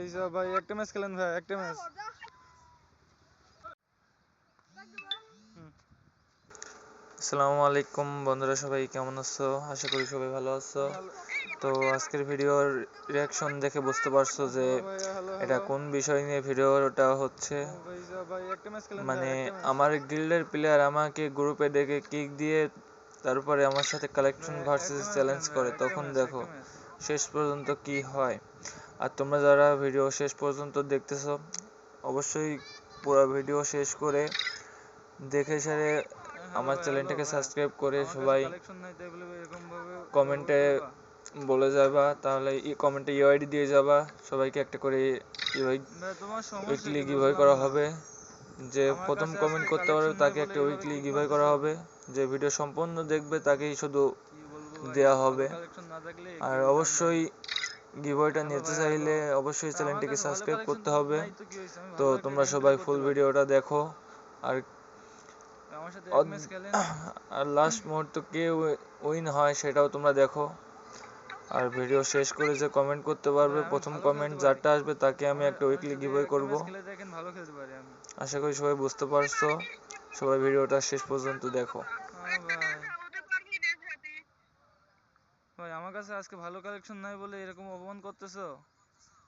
ভাই যা ভাই একটা ম্যাচ খেলেন ভাই একটা ম্যাচ। আসসালামু আলাইকুম বন্ধুরা, সবাই কেমন আছো? আশা করি সবাই ভালো আছো। তো আজকের ভিডিওর রিয়াকশন দেখে বুঝতে পারছো যে এটা কোন বিষয় নিয়ে ভিডিওটা হচ্ছে। মানে আমার গিল্ডের প্লেয়ার আমাকে গ্রুপে ডেকে কিক দিয়ে তারপরে আমার সাথে কালেকশন ভার্সেস চ্যালেঞ্জ করে, তখন দেখো শেষ পর্যন্ত কি হয়। আর তোমরা যারা ভিডিও শেষ পর্যন্ত দেখতেছো অবশ্যই পুরো ভিডিও শেষ করে দেখে সেরে আমার চ্যানেলটাকে সাবস্ক্রাইব করে সবাই কমেন্টে বলে যাবা, তাহলে কমেন্টে ইউআইডি দিয়ে যাবা, সবাইকে একটা করে উইকলি গিভঅ্যাওয়ে করা হবে। যে প্রথম কমেন্ট করতে পারবে তাকে একটা উইকলি গিভঅ্যাওয়ে করা হবে। যে ভিডিও সম্পূর্ণ দেখবে তাকেই শুধু দেওয়া হবে। আর অবশ্যই গিভঅ্যাওয়েটা নিতে চাইলে অবশ্যই চ্যানেলটিকে সাবস্ক্রাইব করতে হবে। তো তোমরা সবাই ফুল ভিডিওটা দেখো। আর আর লাস্ট মুহূর্তে কে উইন হয় সেটাও তোমরা দেখো। আর ভিডিও শেষ করে যে কমেন্ট করতে পারবে, প্রথম কমেন্ট যারটা আসবে তাকে আমি একটা উইকলি গিভঅ্যাওয়ে করব। আশা করি সবাই বুঝতে পারছো। সবাই ভিডিওটা শেষ পর্যন্ত দেখো। ভাই আমার কাছে আজকে ভালো কালেকশন নাই বলে এরকম অপমান করতেছো?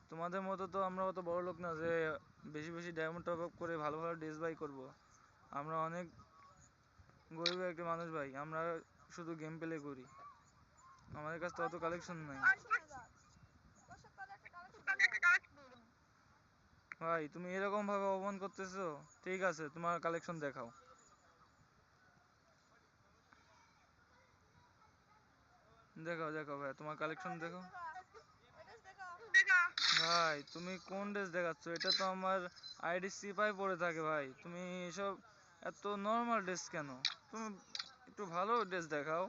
তোমাদের মতো তো আমরা অত বড় লোক না যে বেশি বেশি ডায়মন্ড টপ আপ করে ভালো ভালো ড্রেস বাই করব। আমরা অনেক গরিব একটা মানুষ ভাই, আমরা শুধু গেম প্লে করি, আমাদের কাছে তো অত কালেকশন নাই। ভাই তুমি এরকম ভাবে অপমান করতেছো? ঠিক আছে, তোমার কালেকশন দেখাও। দেখাও দেখাও ভাই, তোমার কালেকশন দেখো। ভাই তুমি কোন ড্রেস দেখাচ্ছ? এটা তো আমার আইডি সিপাই পরে থাকে ভাই। তুমি এসব এত নর্মাল ড্রেস কেন? তুমি একটু ভালো ড্রেস দেখাও।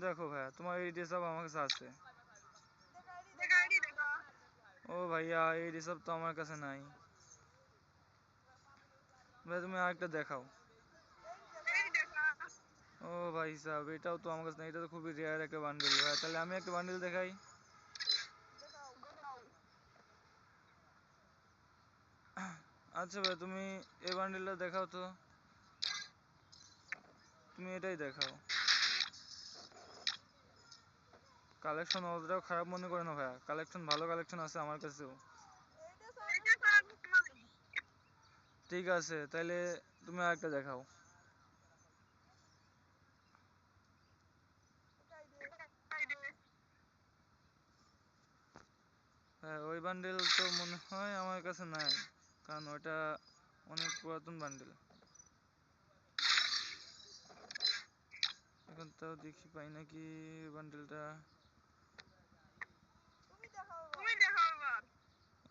দেখো ভাই, তোমার এই ড্রেস আমার কাছে আছে। ও ভাইয়া, এই ড্রেস তো আমার কাছে নাই ভাই, তুমি আরেকটা দেখাও। ও ভাই সাহেব, এটাও তো আমার কাছে নাই, এটা তো খুবই রেয়ার একটা বান্ডেল ভাই। তাহলে আমি একটা বান্ডেল দেখাই। আচ্ছা ভাই, তুমি এই বান্ডেলটা দেখাও তো। তুমি এটাই দেখাও। কালেকশন অতটাও খারাপ মনে করে না ভাইয়া, কালেকশন ভালো কালেকশন আছে আমার কাছেও। ঠিক আছে, তাহলে তুমি আরেকটা দেখাও। হ্যাঁ, ওই বান্ডেল তো মনে হয় আমার কাছে নাই, কারণ ওটা অনেক পুরাতন বান্ডেল। এখন তাও দেখি পাই নাকি বান্ডেলটা।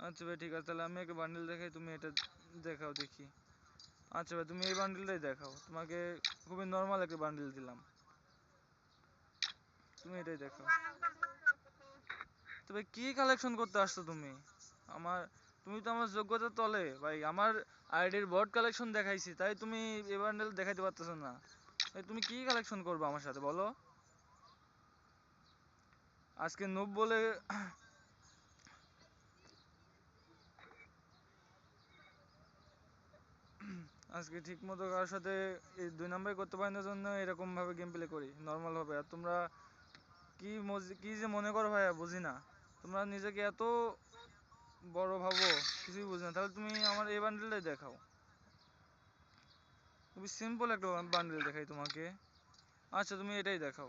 আচ্ছা ভাই ঠিক আছে, তাহলে আমি একটা বান্ডেল দেখাই, তুমি এটা দেখাও দেখি। আচ্ছা ভাই, তুমি এই বান্ডেলটাই দেখাও, তোমাকে খুবই নর্মাল একটা বান্ডেল দিলাম, তুমি এটাই দেখাও। তবে কি কালেকশন করতে আসছো তুমি? আমার তুমি তো আমার যোগ্যতা তলে ভাই, আমার আইডির বট কালেকশন দেখাইছি, তাই তুমি এই বান্ডেল দেখাইতে পারতেছো না। তুমি কি কালেকশন করবে আমার সাথে বলো? আজকে নুব বলে আজকে ঠিক মতো কারোর সাথে এই 2 নম্বর করতে পারি না জন্য এরকম ভাবে গেম প্লে করি নর্মাল ভাবে। আর তোমরা কি যে মনে করো ভাইয়া বুঝি না। তোমরা নিজেকে এত বড় ভাবো, কিছুই বুঝি না। তাহলে তুমি আমার এই বান্ডেলটাই দেখাও, খুবই সিম্পল একটা বান্ডেল দেখাই তোমাকে। আচ্ছা তুমি এটাই দেখাও।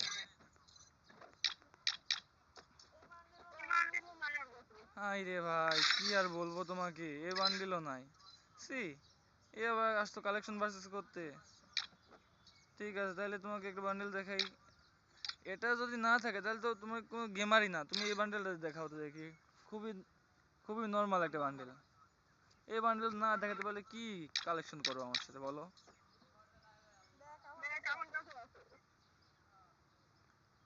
হাই রে ভাই, কি আর বলবো তোমাকে, এ বান্ডেলও নাই। সি, এ আবার আসতো কালেকশন ভার্সেস করতে। ঠিক আছে, তাহলে তোমাকে একটা বান্ডেল দেখাই। এটা যদি না থাকে তাহলে তো তুমি কোনো গেমারই না। তুমি এই বান্ডেলটা দেখাও তো দেখি। খুবই খুবই নর্মাল একটা বান্ডেল। এই বান্ডেল না দেখাতে পারলে কি কালেকশন করবো আমার সাথে বলো?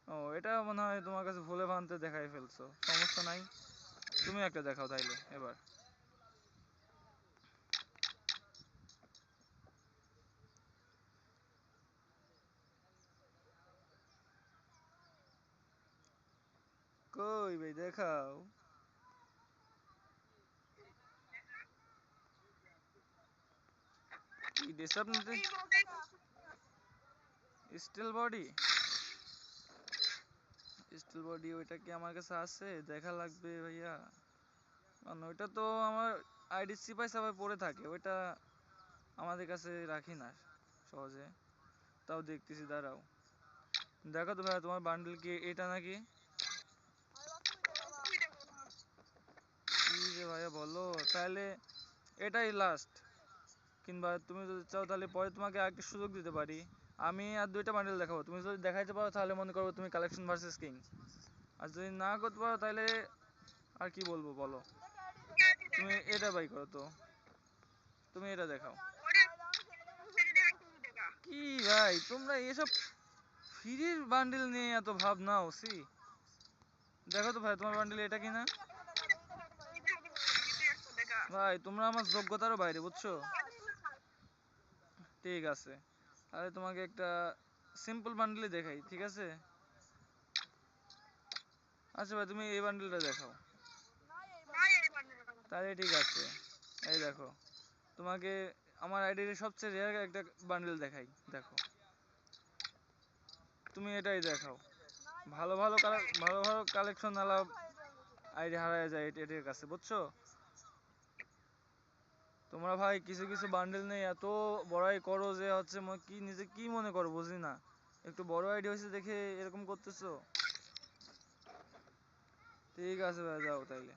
ও, এটা মনে হয় তোমার কাছে ভুলে ভান্তে দেখাই ফেলছো, সমস্যা নাই। তুমি একটা দেখাও তাইলে এবার। কই ভাই দেখাও। কি ডিস্টার্ব নিতে স্টিল বডি ওইটা কি আমার কাছে আছে? দেখা লাগবে ভাইয়া, কারণ ওইটা তো আমার আইডি সিপাই সাপাই পড়ে থাকে, ওইটা আমাদের কাছে রাখি না সহজে। তাও দেখতেছি, দাঁড়াও দেখো তো ভাইয়া, তোমার বান্ডেল কি এটা নাকি? কি যে ভাইয়া বলো, তাহলে এটাই লাস্ট, কিংবা তুমি যদি চাও তাহলে পরে তোমাকে আরেকটা সুযোগ দিতে পারি। আমি আর দুইটা বান্ডেল দেখাবো, তুমি যদি দেখাইতে পারো তাহলে মনে করো তুমি কালেকশন ভার্সেস কিং। আর যদি না করতে পারো তাহলে আর কি বলবো বলো, তুমি এটা বাই করো তো, তুমি এটা দেখাও। কি ভাই তোমরা এসব ফ্রির বান্ডেল নিয়ে এত ভাব নাও? সি দেখো তো ভাই, তোমার বান্ডেল এটা কিনা? ভাই তোমরা আমার যোগ্যতারও বাইরে, বুঝছো? ঠিক আছে, তাহলে তোমাকে একটা সিম্পল বান্ডেলই দেখাই, ঠিক আছে? আচ্ছা ভাই, তুমি এই বান্ডেলটা দেখাও। তাহলে ঠিক আছে, এই দেখো, তোমাকে আমার আইডির সবচেয়ে রেয়ার একটা বান্ডেল দেখাই, দেখো তুমি এটাই দেখাও। ভালো ভালো ভালো ভালো কালেকশন আলা আইডি হারায় যায় এটার কাছে, বুঝছো? তোমরা ভাই কিছু কিছু বান্ডেল নেই এত বড়াই করো যে হচ্ছে কি নিজে কি মনে করো বুঝি না, একটু বড় আইডি হয়েছে দেখে এরকম করতেছো। ঠিক আছে ভাই, যাও তাইলে,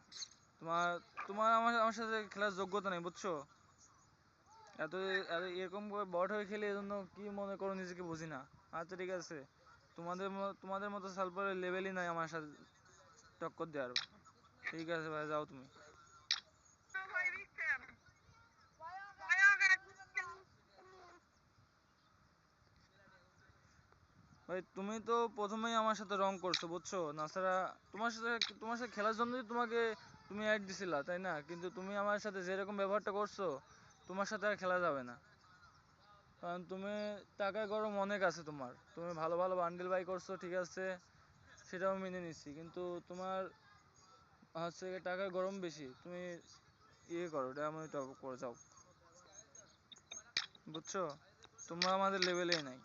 তোমার তোমার আমার আমার সাথে খেলার যোগ্যতা নেই, বুঝছো? এত এত এরকম করে বট হয়ে খেলে এজন্য কি মনে করো নিজেকে বুঝি না। আচ্ছা ঠিক আছে, তোমাদের মতো সালপারের লেভেলই নাই আমার সাথে টক্কর দেওয়ার। ঠিক আছে ভাই, যাও তুমি। ভাই তুমি তো প্রথমেই আমার সাথে রং করছো, বুঝছো? নাছাড়া তোমার সাথে খেলার জন্যই তুমি অ্যাড দিছিলা, তাই না? কিন্তু তুমি আমার সাথে যেরকম ব্যবহারটা করছো, তোমার সাথে আর খেলা যাবে না। কারণ তুমি টাকার গরম অনেক আছে তোমার, তুমি ভালো ভালো বান্ডেল বাই করছো, ঠিক আছে, সেটাও মেনে নিচ্ছি, কিন্তু তোমার হচ্ছে টাকার গরম বেশি, তুমি ইয়ে করো, ডায়মন্ড টপ করে যাও, বুঝছো? তোমরা আমাদের লেভেলেই নাই।